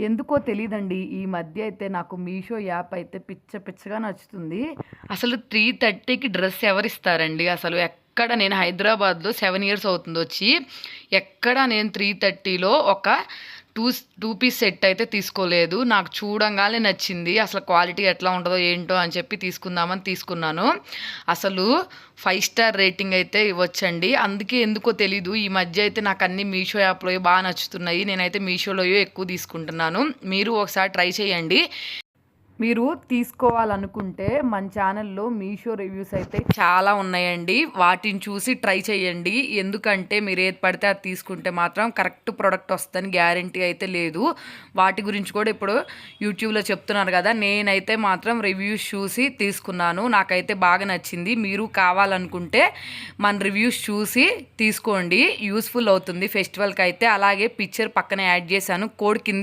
ఎందుకో తెలీదండి. ఈ మధ్య అయితే నాకు మీషో యాప్ అయితే పిచ్చగా నచ్చుతుంది. అసలు 3:30కి డ్రెస్ ఎవరిస్తారండి? అసలు ఎక్కడ నేను హైదరాబాద్‌లో 7 ఇయర్స్ అవుతుందొచ్చి. ఎక్కడ నేను 3:30లో ఒక టూ పీస్ సెట్ అయితే తీసుకోలేదు. నాకు చూడంగానే నచ్చింది. అసలు క్వాలిటీ ఎట్లా ఉంటదో ఏంటో అని చెప్పి తీసుకుందామని తీసుకున్నాను. అసలు 5 స్టార్ రేటింగ్ అయితే ఇవ్వొచ్చండి. అందుకే ఎందుకో తెలీదు. ఈ మధ్య అయితే నాకు అన్నీ మీషో యాప్‌లోయి బాగా నచ్చుతున్నాయి. నేనైతే మీషోలోయే ఎక్కువ తీసుకుంటున్నాను. మీరు ఒకసారి ట్రై చేయండి. మీరు తీసుకోవాలనుకుంటే మన ఛానల్లో మీషో రివ్యూస్ అయితే చాలా ఉన్నాయండి. వాటిని చూసి ట్రై చేయండి. ఎందుకంటే మీరు ఏది పడితే అది తీసుకుంటే మాత్రం కరెక్ట్ ప్రోడక్ట్ వస్తుందని గ్యారంటీ అయితే లేదు. వాటి గురించి కూడా ఇప్పుడు యూట్యూబ్లో చెప్తున్నారు కదా. నేనైతే మాత్రం రివ్యూస్ చూసి తీసుకున్నాను. నాకైతే బాగా నచ్చింది. మీరు కావాలనుకుంటే మన రివ్యూస్ చూసి తీసుకోండి. యూస్ఫుల్ అవుతుంది ఫెస్టివల్కి అయితే. అలాగే పిక్చర్ పక్కన యాడ్ చేశాను. కోడ్ కింద